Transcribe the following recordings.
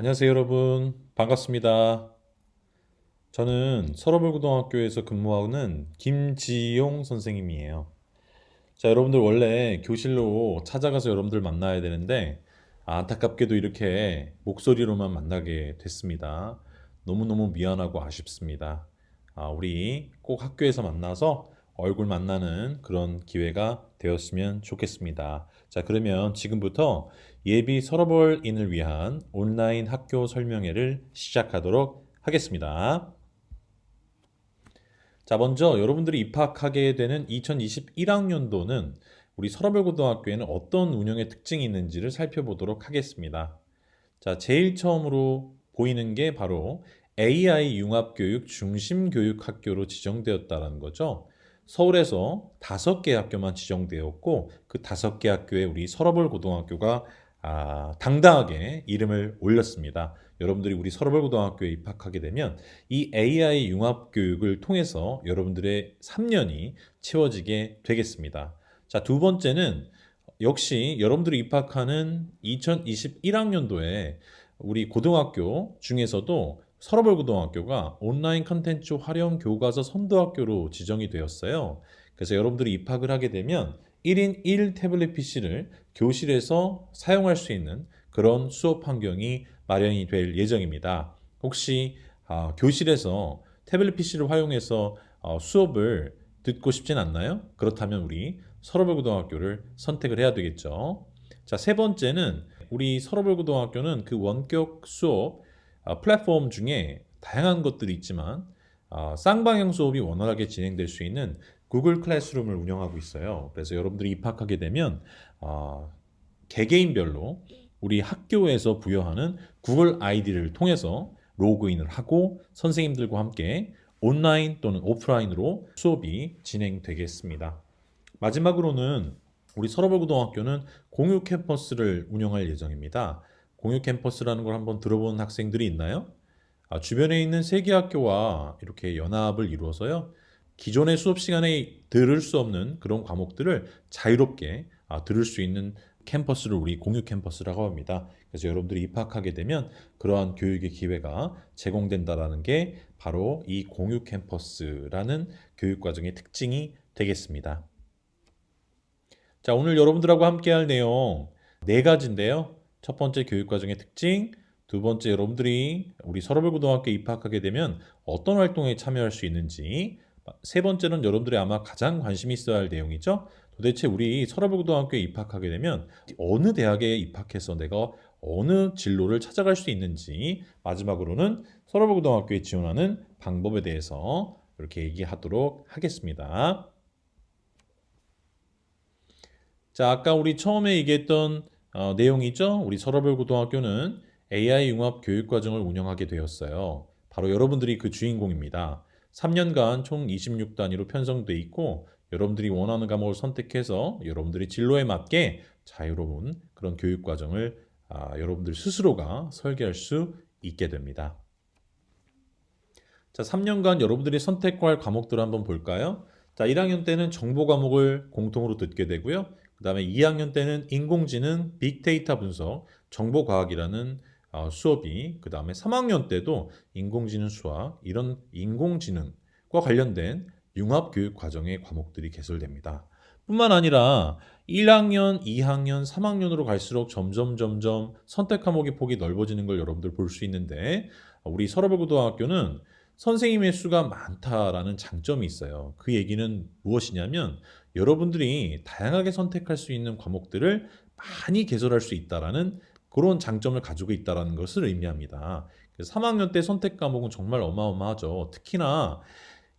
안녕하세요, 여러분. 반갑습니다. 저는 서러벌고등학교에서 근무하는 김지용 선생님이에요. 자, 여러분들 원래 교실로 찾아가서 여러분들 만나야 되는데 안타깝게도 이렇게 목소리로만 만나게 됐습니다. 너무너무 미안하고 아쉽습니다. 우리 꼭 학교에서 만나서 얼굴 만나는 그런 기회가 되었으면 좋겠습니다. 자, 그러면 지금부터 예비 서러벌인을 위한 온라인 학교 설명회를 시작하도록 하겠습니다. 자, 먼저 여러분들이 입학하게 되는 2021학년도는 우리 서러벌고등학교에는 어떤 운영의 특징이 있는지를 살펴보도록 하겠습니다. 자, 제일 처음으로 보이는 게 바로 AI 융합교육 중심교육학교로 지정되었다는 거죠. 서울에서 5개 학교만 지정되었고 그 5개 학교에 우리 서러벌고등학교가 당당하게 이름을 올렸습니다. 여러분들이 우리 서러벌고등학교에 입학하게 되면 이 AI 융합교육을 통해서 여러분들의 3년이 채워지게 되겠습니다. 자, 두 번째는 역시 여러분들이 입학하는 2021학년도에 우리 고등학교 중에서도 서러벌고등학교가 온라인 컨텐츠 활용 교과서 선도학교로 지정이 되었어요. 그래서 여러분들이 입학을 하게 되면 1인 1 태블릿 PC를 교실에서 사용할 수 있는 그런 수업 환경이 마련이 될 예정입니다. 혹시 교실에서 태블릿 PC를 활용해서 수업을 듣고 싶진 않나요? 그렇다면 우리 서러벌고등학교를 선택을 해야 되겠죠. 자, 세 번째는 우리 서러벌고등학교는 그 원격 수업 플랫폼 중에 다양한 것들이 있지만 쌍방향 수업이 원활하게 진행될 수 있는 구글 클래스룸을 운영하고 있어요. 그래서 여러분들이 입학하게 되면 개개인별로 우리 학교에서 부여하는 구글 아이디를 통해서 로그인을 하고 선생님들과 함께 온라인 또는 오프라인으로 수업이 진행되겠습니다. 마지막으로는 우리 서러벌고등학교는 공유 캠퍼스를 운영할 예정입니다. 공유 캠퍼스라는 걸 한번 들어본 학생들이 있나요? 주변에 있는 세 개 학교와 이렇게 연합을 이루어서요. 기존의 수업 시간에 들을 수 없는 그런 과목들을 자유롭게 들을 수 있는 캠퍼스를 우리 공유 캠퍼스라고 합니다. 그래서 여러분들이 입학하게 되면 그러한 교육의 기회가 제공된다라는 게 바로 이 공유 캠퍼스라는 교육 과정의 특징이 되겠습니다. 자, 오늘 여러분들하고 함께 할 내용 네 가지인데요. 첫 번째 교육과정의 특징, 두 번째 여러분들이 우리 서러벌고등학교에 입학하게 되면 어떤 활동에 참여할 수 있는지, 세 번째는 여러분들이 아마 가장 관심 있어야 할 내용이죠. 도대체 우리 서러벌고등학교에 입학하게 되면 어느 대학에 입학해서 내가 어느 진로를 찾아갈 수 있는지, 마지막으로는 서러벌고등학교에 지원하는 방법에 대해서 이렇게 얘기하도록 하겠습니다. 자, 아까 우리 처음에 얘기했던 내용이죠. 우리 서러벌고등학교는 AI 융합 교육과정을 운영하게 되었어요. 바로 여러분들이 그 주인공입니다. 3년간 총 26단위로 편성돼 있고 여러분들이 원하는 과목을 선택해서 여러분들이 진로에 맞게 자유로운 그런 교육과정을 여러분들 스스로가 설계할 수 있게 됩니다. 자, 3년간 여러분들이 선택할 과목들을 한번 볼까요? 자, 1학년 때는 정보 과목을 공통으로 듣게 되고요. 그 다음에 2학년 때는 인공지능, 빅데이터 분석, 정보과학이라는 수업이, 그 다음에 3학년 때도 인공지능 수학, 이런 인공지능과 관련된 융합교육 과정의 과목들이 개설됩니다. 뿐만 아니라 1학년, 2학년, 3학년으로 갈수록 점점 선택 과목의 폭이 넓어지는 걸 여러분들 볼 수 있는데 우리 서러벌고등학교는 선생님의 수가 많다라는 장점이 있어요. 그 얘기는 무엇이냐면 여러분들이 다양하게 선택할 수 있는 과목들을 많이 개설할 수 있다라는 그런 장점을 가지고 있다라는 것을 의미합니다. 그래서 3학년 때 선택 과목은 정말 어마어마하죠. 특히나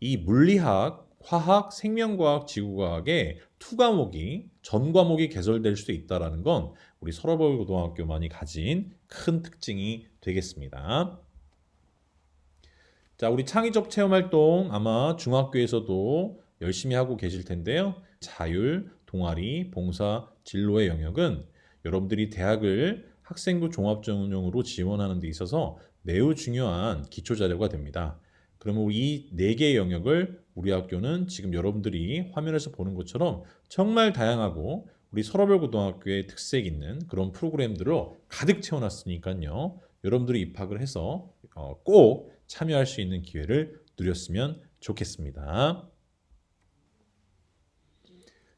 이 물리학, 화학, 생명과학, 지구과학의 투 과목이 전 과목이 개설될 수 있다라는 건 우리 서러벌고등학교만이 가진 큰 특징이 되겠습니다. 자, 우리 창의적 체험 활동 아마 중학교에서도 열심히 하고 계실 텐데요. 자율, 동아리, 봉사, 진로의 영역은 여러분들이 대학을 학생부 종합전형으로 지원하는 데 있어서 매우 중요한 기초 자료가 됩니다. 그러면 이 네 개의 영역을 우리 학교는 지금 여러분들이 화면에서 보는 것처럼 정말 다양하고 우리 서러벌고등학교의 특색 있는 그런 프로그램들로 가득 채워놨으니까요. 여러분들이 입학을 해서 꼭 참여할 수 있는 기회를 누렸으면 좋겠습니다.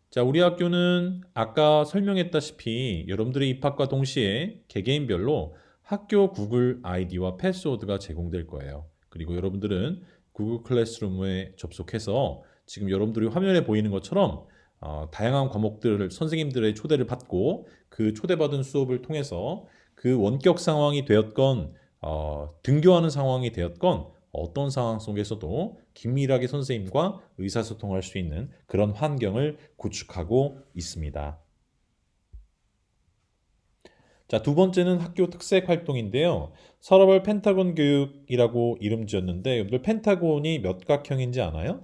자, 우리 학교는 아까 설명했다시피 여러분들의 입학과 동시에 개개인별로 학교 구글 아이디와 패스워드가 제공될 거예요. 그리고 여러분들은 구글 클래스룸에 접속해서 지금 여러분들이 화면에 보이는 것처럼 다양한 과목들을 선생님들의 초대를 받고 그 초대받은 수업을 통해서 그 원격 상황이 되었건 등교하는 상황이 되었건 어떤 상황 속에서도 긴밀하게 선생님과 의사소통할 수 있는 그런 환경을 구축하고 있습니다. 자, 두 번째는 학교 특색 활동인데요. 서러벌 펜타곤 교육이라고 이름 지었는데 여러분들 펜타곤이 몇 각형인지 아나요?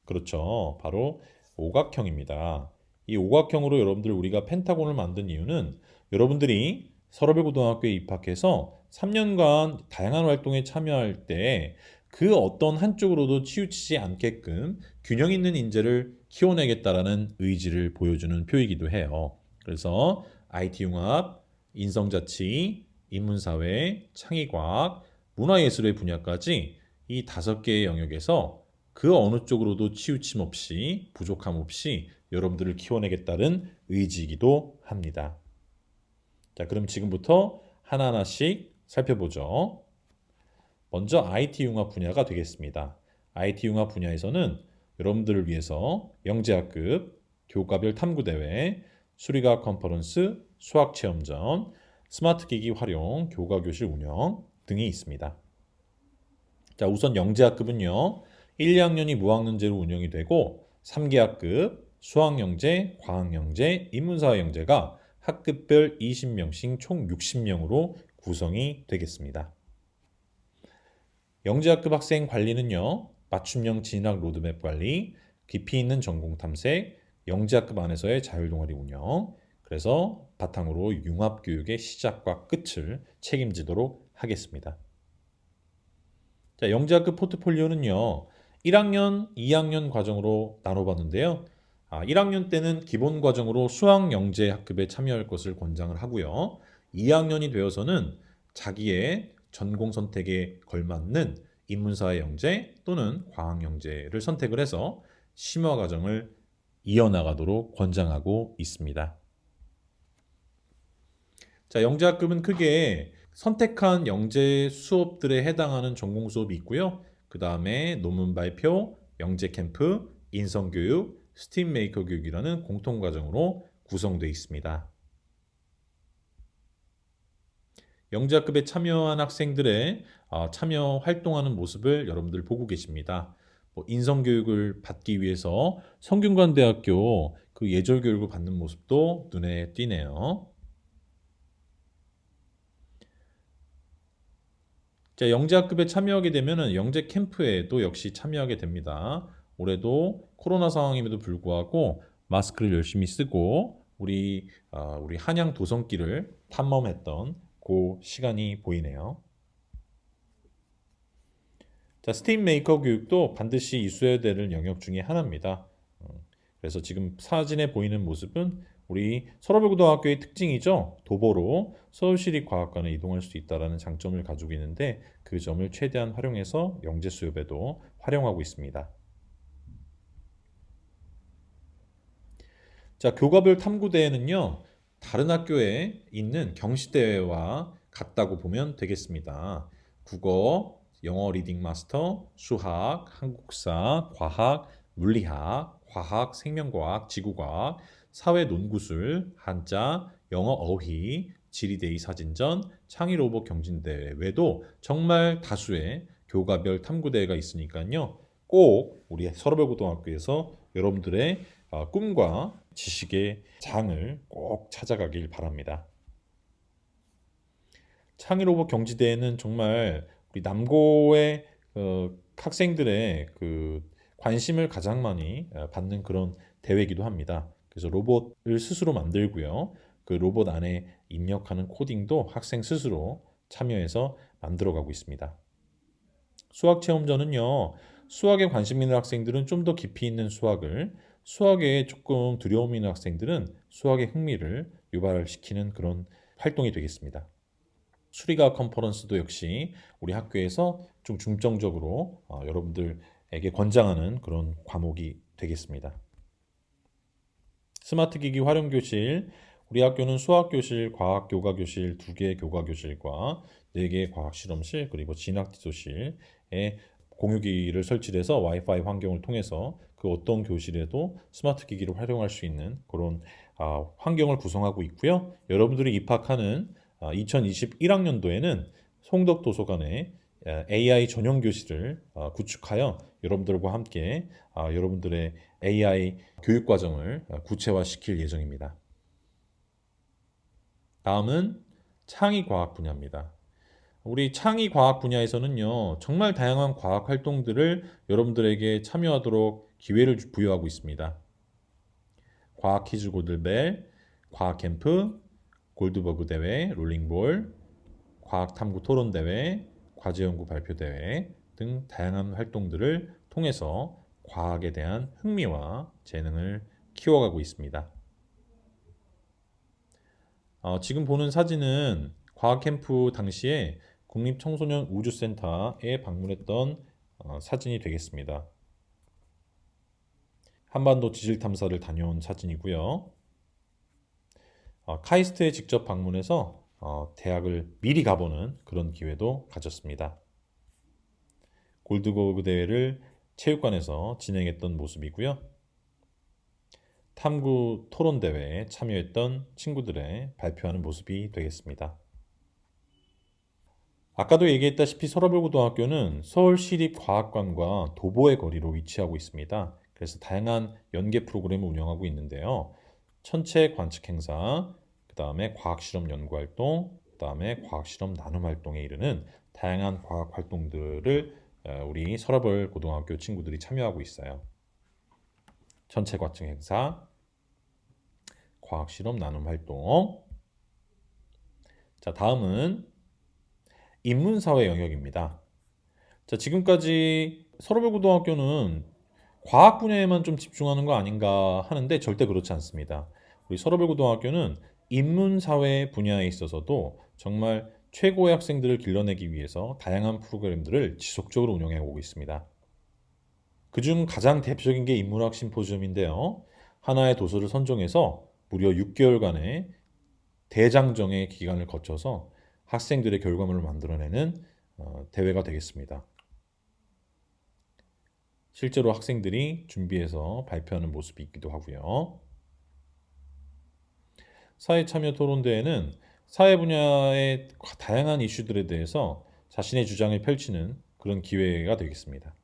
그렇죠. 바로 오각형입니다. 이 오각형으로 여러분들 우리가 펜타곤을 만든 이유는 여러분들이 서러벨 고등학교에 입학해서 3년간 다양한 활동에 참여할 때 그 어떤 한쪽으로도 치우치지 않게끔 균형 있는 인재를 키워내겠다라는 의지를 보여주는 표이기도 해요. 그래서 IT 융합, 인성자치, 인문사회, 창의과학, 문화예술의 분야까지 이 5개의 영역에서 그 어느 쪽으로도 치우침 없이 부족함 없이 여러분들을 키워내겠다는 의지이기도 합니다. 자, 그럼 지금부터 하나하나씩 살펴보죠. 먼저 IT 융합 분야가 되겠습니다. IT 융합 분야에서는 여러분들을 위해서 영재학급, 교과별 탐구대회, 수리과학 컨퍼런스, 수학체험전, 스마트기기 활용, 교과교실 운영 등이 있습니다. 자, 우선 영재학급은요. 1, 2학년이 무학년제로 운영이 되고 3기학급 수학영재, 과학영재, 인문사회영재가 학급별 20명씩 총 60명으로 구성이 되겠습니다. 영재학급 학생 관리는요. 맞춤형 진학 로드맵 관리, 깊이 있는 전공 탐색, 영재학급 안에서의 자율동아리 운영, 그래서 바탕으로 융합교육의 시작과 끝을 책임지도록 하겠습니다. 자, 영재학급 포트폴리오는요. 1학년, 2학년 과정으로 나눠봤는데요. 1학년 때는 기본 과정으로 수학 영재 학급에 참여할 것을 권장을 하고요. 2학년이 되어서는 자기의 전공 선택에 걸맞는 인문사회 영재 또는 과학 영재를 선택을 해서 심화 과정을 이어나가도록 권장하고 있습니다. 자, 영재학급은 크게 선택한 영재 수업들에 해당하는 전공 수업이 있고요. 그 다음에 논문 발표, 영재 캠프, 인성교육, 스팀 메이커 교육이라는 공통과정으로 구성되어 있습니다. 영재학급에 참여한 학생들의 참여 활동하는 모습을 여러분들 보고 계십니다. 인성교육을 받기 위해서 성균관대학교 그 예절교육을 받는 모습도 눈에 띄네요. 자, 영재학급에 참여하게 되면 영재 캠프에도 역시 참여하게 됩니다. 올해도 코로나 상황임에도 불구하고 마스크를 열심히 쓰고 우리 한양 도성길을 탐험했던 그 시간이 보이네요. 자, 스팀 메이커 교육도 반드시 이수해야 될 영역 중에 하나입니다. 그래서 지금 사진에 보이는 모습은 우리 서러벨고등학교의 특징이죠. 도보로 서울시립과학관에 이동할 수 있다는 장점을 가지고 있는데 그 점을 최대한 활용해서 영재 수업에도 활용하고 있습니다. 자, 교과별 탐구대회는요. 다른 학교에 있는 경시대회와 같다고 보면 되겠습니다. 국어, 영어 리딩 마스터, 수학, 한국사, 과학, 물리학, 과학, 생명과학, 지구과학, 사회 논구술, 한자, 영어 어휘, 지리데이 사진전, 창의로봇 경진대회 외에도 정말 다수의 교과별 탐구대회가 있으니까요. 꼭 우리 서러벨고등학교에서 여러분들의 꿈과 지식의 장을 꼭 찾아가길 바랍니다. 창의로봇 경지대회는 정말 우리 남고의 학생들의 그 관심을 가장 많이 받는 그런 대회이기도 합니다. 그래서 로봇을 스스로 만들고요. 그 로봇 안에 입력하는 코딩도 학생 스스로 참여해서 만들어가고 있습니다. 수학 체험전은요. 수학에 관심 있는 학생들은 좀 더 깊이 있는 수학을, 수학에 조금 두려움 있는 학생들은 수학의 흥미를 유발시키는 그런 활동이 되겠습니다. 수리과학 컨퍼런스도 역시 우리 학교에서 좀 중점적으로 여러분들에게 권장하는 그런 과목이 되겠습니다. 스마트 기기 활용 교실, 우리 학교는 수학 교실, 과학 교과 교실, 2개의 교과 교실과 4개의 과학 실험실, 그리고 진학 지도실에 공유기를 설치해서 와이파이 환경을 통해서 그 어떤 교실에도 스마트 기기를 활용할 수 있는 그런 환경을 구성하고 있고요. 여러분들이 입학하는 2021학년도에는 송덕 도서관에 AI 전용 교실을 구축하여 여러분들과 함께 여러분들의 AI 교육 과정을 구체화시킬 예정입니다. 다음은 창의과학 분야입니다. 우리 창의과학 분야에서는요, 정말 다양한 과학 활동들을 여러분들에게 참여하도록 기회를 부여하고 있습니다. 과학 퀴즈 골드벨, 과학 캠프, 골드버그 대회, 롤링볼, 과학 탐구 토론 대회, 과제 연구 발표 대회 등 다양한 활동들을 통해서 과학에 대한 흥미와 재능을 키워가고 있습니다. 지금 보는 사진은 과학 캠프 당시에 국립청소년 우주센터에 방문했던 사진이 되겠습니다. 한반도 지질 탐사를 다녀온 사진이고요. 카이스트에 직접 방문해서 대학을 미리 가보는 그런 기회도 가졌습니다. 골드버그 대회를 체육관에서 진행했던 모습이고요. 탐구 토론 대회에 참여했던 친구들의 발표하는 모습이 되겠습니다. 아까도 얘기했다시피 서러벌고등학교는 서울시립과학관과 도보의 거리로 위치하고 있습니다. 그래서 다양한 연계 프로그램을 운영하고 있는데요. 천체 관측 행사, 그 다음에 과학실험 연구활동, 그 다음에 과학실험 나눔활동에 이르는 다양한 과학 활동들을 우리 서러벌 고등학교 친구들이 참여하고 있어요. 천체 관측 행사, 과학실험 나눔활동. 자, 다음은 인문사회 영역입니다. 자, 지금까지 서러벌 고등학교는 과학 분야에만 좀 집중하는 거 아닌가 하는데 절대 그렇지 않습니다. 우리 서러벌 고등학교는 인문사회 분야에 있어서도 정말 최고의 학생들을 길러내기 위해서 다양한 프로그램들을 지속적으로 운영해 오고 있습니다. 그중 가장 대표적인 게 인문학 심포지엄인데요. 하나의 도서를 선정해서 무려 6개월간의 대장정의 기간을 거쳐서 학생들의 결과물을 만들어내는 대회가 되겠습니다. 실제로 학생들이 준비해서 발표하는 모습이 있기도 하고요. 사회참여 토론대회는 사회 분야의 다양한 이슈들에 대해서 자신의 주장을 펼치는 그런 기회가 되겠습니다.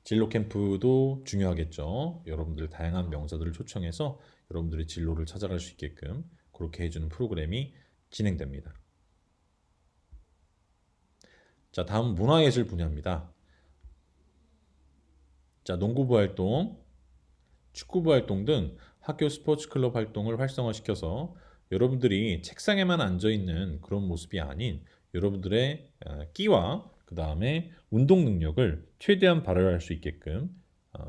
진로 캠프도 중요하겠죠. 여러분들 다양한 명사들을 초청해서 여러분들의 진로를 찾아갈 수 있게끔 그렇게 해주는 프로그램이 진행됩니다. 자, 다음 문화예술 분야입니다. 자, 농구부 활동, 축구부 활동 등 학교 스포츠 클럽 활동을 활성화시켜서 여러분들이 책상에만 앉아 있는 그런 모습이 아닌 여러분들의 끼와 그 다음에 운동 능력을 최대한 발휘할 수 있게끔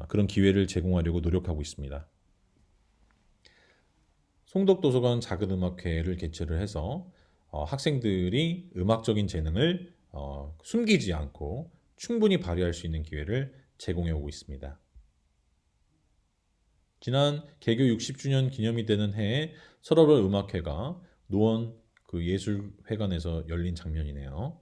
그런 기회를 제공하려고 노력하고 있습니다. 송덕도서관 작은음악회를 개최를 해서 학생들이 음악적인 재능을 숨기지 않고 충분히 발휘할 수 있는 기회를 제공해 오고 있습니다. 지난 개교 60주년 기념이 되는 해에 서러벌 음악회가 노원 그 예술회관에서 열린 장면이네요.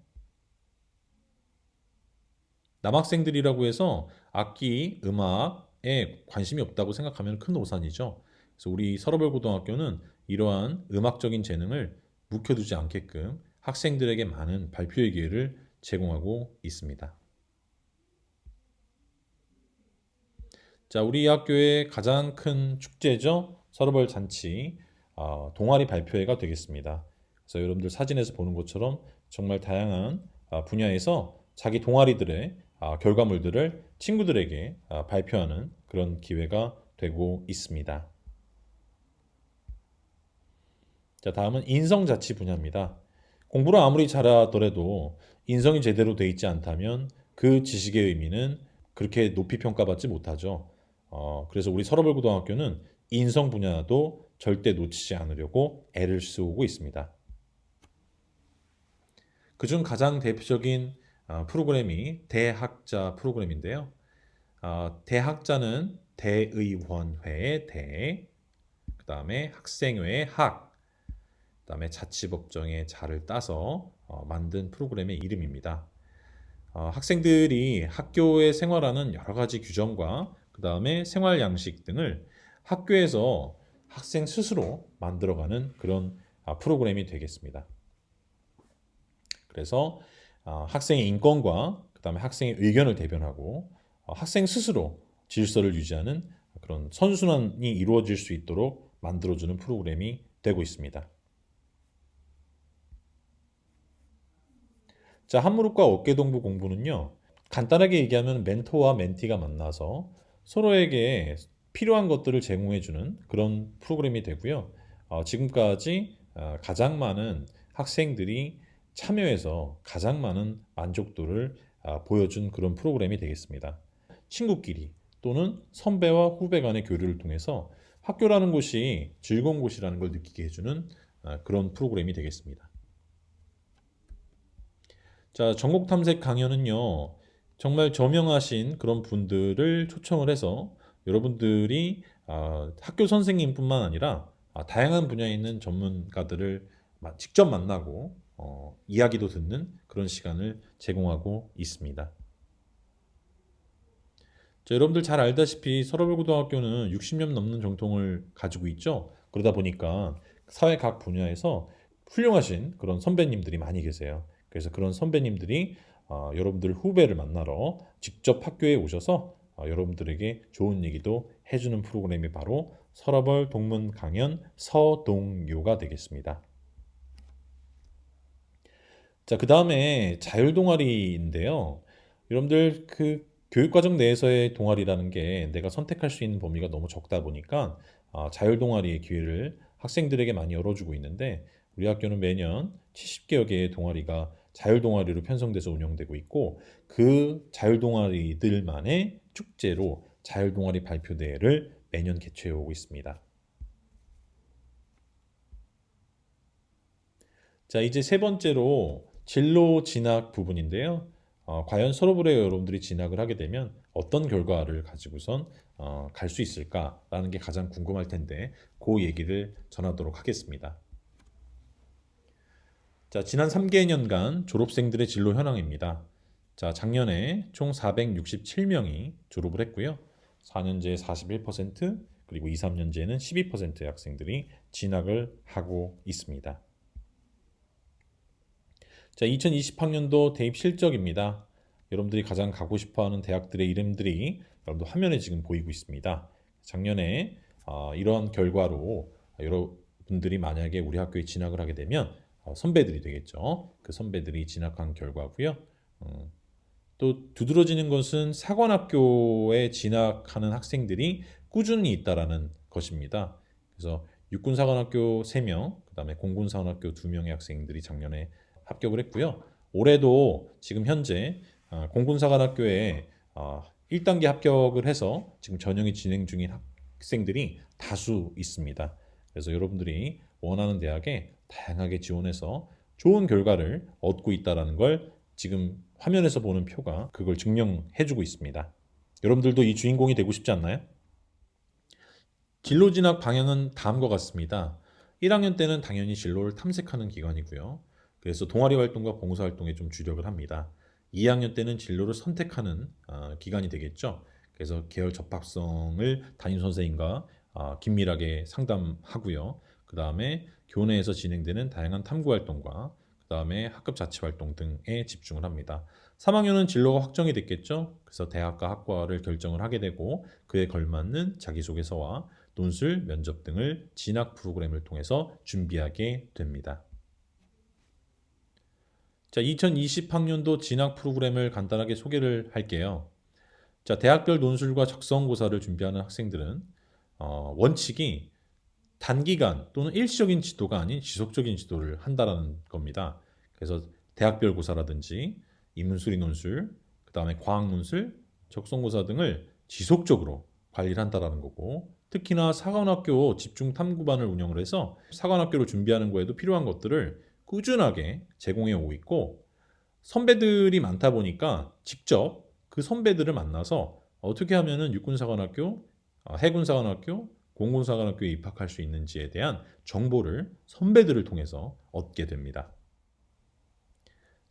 남학생들이라고 해서 악기, 음악에 관심이 없다고 생각하면 큰 오산이죠. 그래서 우리 서러벌 고등학교는 이러한 음악적인 재능을 묵혀두지 않게끔 학생들에게 많은 발표의 기회를 제공하고 있습니다. 자, 우리 학교의 가장 큰 축제죠. 서러벌 잔치 동아리 발표회가 되겠습니다. 그래서 여러분들 사진에서 보는 것처럼 정말 다양한 분야에서 자기 동아리들의 결과물들을 친구들에게 발표하는 그런 기회가 되고 있습니다. 자, 다음은 인성자치 분야입니다. 공부를 아무리 잘하더라도 인성이 제대로 돼 있지 않다면 그 지식의 의미는 그렇게 높이 평가받지 못하죠. 그래서 우리 서러벌 고등학교는 인성 분야도 절대 놓치지 않으려고 애를 쓰고 있습니다. 그중 가장 대표적인 프로그램이 대학자 프로그램인데요. 대학자는 대의원회의 대, 그 다음에 학생회의 학, 그 다음에 자치법정의 자를 따서 만든 프로그램의 이름입니다. 학생들이 학교에 생활하는 여러 가지 규정과 그 다음에 생활 양식 등을 학교에서 학생 스스로 만들어가는 그런 프로그램이 되겠습니다. 그래서 학생의 인권과 그 다음에 학생의 의견을 대변하고 학생 스스로 질서를 유지하는 그런 선순환이 이루어질 수 있도록 만들어주는 프로그램이 되고 있습니다. 자, 한무릎과 어깨동무 공부는요, 간단하게 얘기하면 멘토와 멘티가 만나서 서로에게 필요한 것들을 제공해주는 그런 프로그램이 되고요. 지금까지 가장 많은 학생들이 참여해서 가장 많은 만족도를 보여준 그런 프로그램이 되겠습니다. 친구끼리 또는 선배와 후배 간의 교류를 통해서 학교라는 곳이 즐거운 곳이라는 걸 느끼게 해주는 그런 프로그램이 되겠습니다. 자, 전국 탐색 강연은요, 정말 저명하신 그런 분들을 초청을 해서 여러분들이 학교 선생님뿐만 아니라 다양한 분야에 있는 전문가들을 직접 만나고 이야기도 듣는 그런 시간을 제공하고 있습니다. 자, 여러분들 잘 알다시피 서러울고등학교는 60년 넘는 정통을 가지고 있죠. 그러다 보니까 사회 각 분야에서 훌륭하신 그런 선배님들이 많이 계세요. 그래서 그런 선배님들이 여러분들 후배를 만나러 직접 학교에 오셔서 여러분들에게 좋은 얘기도 해주는 프로그램이 바로 서러벌 동문 강연 서동요가 되겠습니다. 자, 그 다음에 자율 동아리인데요. 여러분들 그 교육과정 내에서의 동아리라는 게 내가 선택할 수 있는 범위가 너무 적다 보니까 자율 동아리의 기회를 학생들에게 많이 열어주고 있는데 우리 학교는 매년 70개여 개의 동아리가 자율 동아리로 편성돼서 운영되고 있고 그 자율 동아리들만의 축제로 자율 동아리 발표 대회를 매년 개최해 오고 있습니다. 자, 이제 세 번째로 진로 진학 부분인데요. 과연 서로불에 여러분들이 진학을 하게 되면 어떤 결과를 가지고선 갈 수 있을까라는 게 가장 궁금할 텐데 그 얘기를 전하도록 하겠습니다. 자, 지난 3개년간 졸업생들의 진로 현황입니다. 자, 작년에 총 467명이 졸업을 했고요. 4년제 41%, 그리고 2, 3년제는 12%의 학생들이 진학을 하고 있습니다. 자, 2020학년도 대입 실적입니다. 여러분들이 가장 가고 싶어하는 대학들의 이름들이 여러분들 화면에 지금 보이고 있습니다. 작년에 이러한 결과로 여러분들이 만약에 우리 학교에 진학을 하게 되면 선배들이 되겠죠. 그 선배들이 진학한 결과고요. 또 두드러지는 것은 사관학교에 진학하는 학생들이 꾸준히 있다라는 것입니다. 그래서 육군사관학교 3명, 그 다음에 공군사관학교 2명의 학생들이 작년에 합격을 했고요. 올해도 지금 현재 공군사관학교에 1단계 합격을 해서 지금 전형이 진행 중인 학생들이 다수 있습니다. 그래서 여러분들이 원하는 대학에 다양하게 지원해서 좋은 결과를 얻고 있다는 걸 지금 화면에서 보는 표가 그걸 증명해주고 있습니다. 여러분들도 이 주인공이 되고 싶지 않나요? 진로 진학 방향은 다음과 같습니다. 1학년 때는 당연히 진로를 탐색하는 기간이고요. 그래서 동아리 활동과 봉사 활동에 좀 주력을 합니다. 2학년 때는 진로를 선택하는 기간이 되겠죠. 그래서 계열 접합성을 담임 선생님과 긴밀하게 상담하고요. 그 다음에 교내에서 진행되는 다양한 탐구 활동과 그 다음에 학급 자치 활동 등에 집중을 합니다. 3학년은 진로가 확정이 됐겠죠. 그래서 대학과 학과를 결정을 하게 되고 그에 걸맞는 자기소개서와 논술, 면접 등을 진학 프로그램을 통해서 준비하게 됩니다. 자, 2020학년도 진학 프로그램을 간단하게 소개를 할게요. 자, 대학별 논술과 적성고사를 준비하는 학생들은 원칙이 단기간 또는 일시적인 지도가 아닌 지속적인 지도를 한다라는 겁니다. 그래서 대학별 고사라든지 인문수리 논술, 그 다음에 과학 논술, 적성고사 등을 지속적으로 관리를 한다라는 거고 특히나 사관학교 집중 탐구반을 운영을 해서 사관학교를 준비하는 거에도 필요한 것들을 꾸준하게 제공해 오고 있고 선배들이 많다 보니까 직접 그 선배들을 만나서 어떻게 하면은 육군사관학교, 해군사관학교, 공군사관학교에 입학할 수 있는지에 대한 정보를 선배들을 통해서 얻게 됩니다.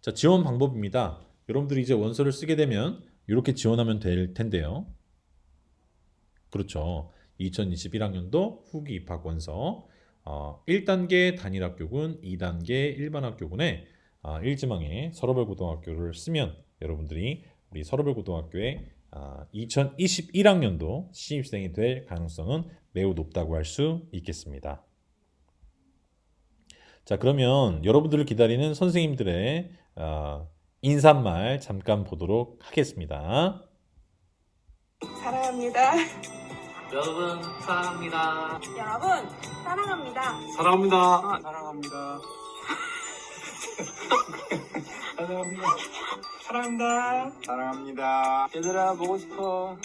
자, 지원 방법입니다. 여러분들이 이제 원서를 쓰게 되면 이렇게 지원하면 될 텐데요. 그렇죠. 2021학년도 후기 입학 원서 1단계 단일학교군, 2단계 일반학교군의 1지망에 서러벌고등학교를 쓰면 여러분들이 우리 서러벌고등학교에 2021학년도 신입생이 될 가능성은 매우 높다고 할 수 있겠습니다. 자, 그러면 여러분들을 기다리는 선생님들의 인사말 잠깐 보도록 하겠습니다. 사랑합니다. 여러분 사랑합니다. 여러분 사랑합니다. 사랑합니다. 사랑합니다. 사랑합니다. 사랑합니다. 사랑합니다. 얘들아 보고 싶어.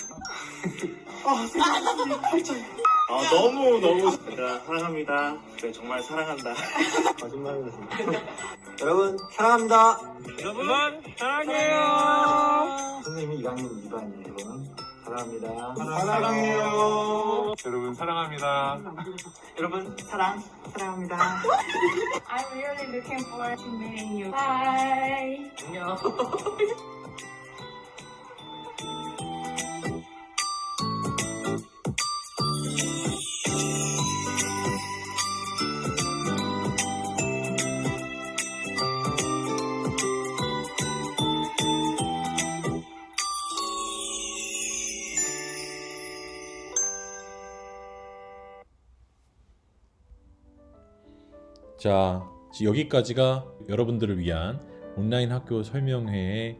너무 얘들아 사랑합니다. 그래 정말 사랑한다. 거짓말이었어. 여러분 사랑합니다. 여러분 사랑해요. 선생님이 2학년 2반이에요. 여러분 사랑합니다. 사랑해요. 여러분 사랑합니다. 여러분 사랑합니다. I'm really looking forward to meeting you. Bye. 안녕. 자, 여기까지가 여러분들을 위한 온라인 학교 설명회의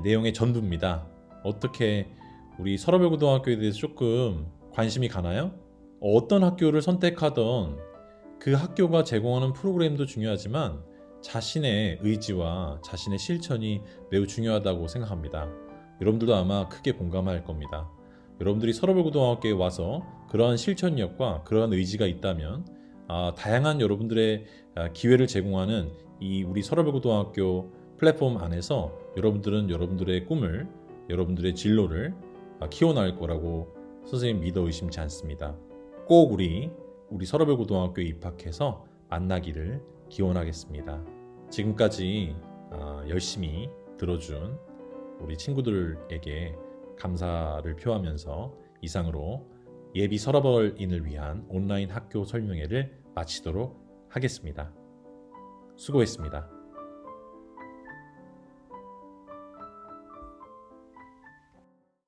내용의 전부입니다. 어떻게 우리 서러벌고등학교에 대해서 조금 관심이 가나요? 어떤 학교를 선택하던 그 학교가 제공하는 프로그램도 중요하지만 자신의 의지와 자신의 실천이 매우 중요하다고 생각합니다. 여러분들도 아마 크게 공감할 겁니다. 여러분들이 서러벌고등학교에 와서 그러한 실천력과 그러한 의지가 있다면 다양한 여러분들의 기회를 제공하는 이 우리 서러벌고등학교 플랫폼 안에서 여러분들은 여러분들의 꿈을, 여러분들의 진로를 키워나갈 거라고 선생님 믿어 의심치 않습니다. 꼭 우리 서러벌고등학교에 입학해서 만나기를 기원하겠습니다. 지금까지 열심히 들어준 우리 친구들에게 감사를 표하면서 이상으로 예비 서러벌인을 위한 온라인 학교 설명회를 마치도록 하겠습니다. 수고했습니다.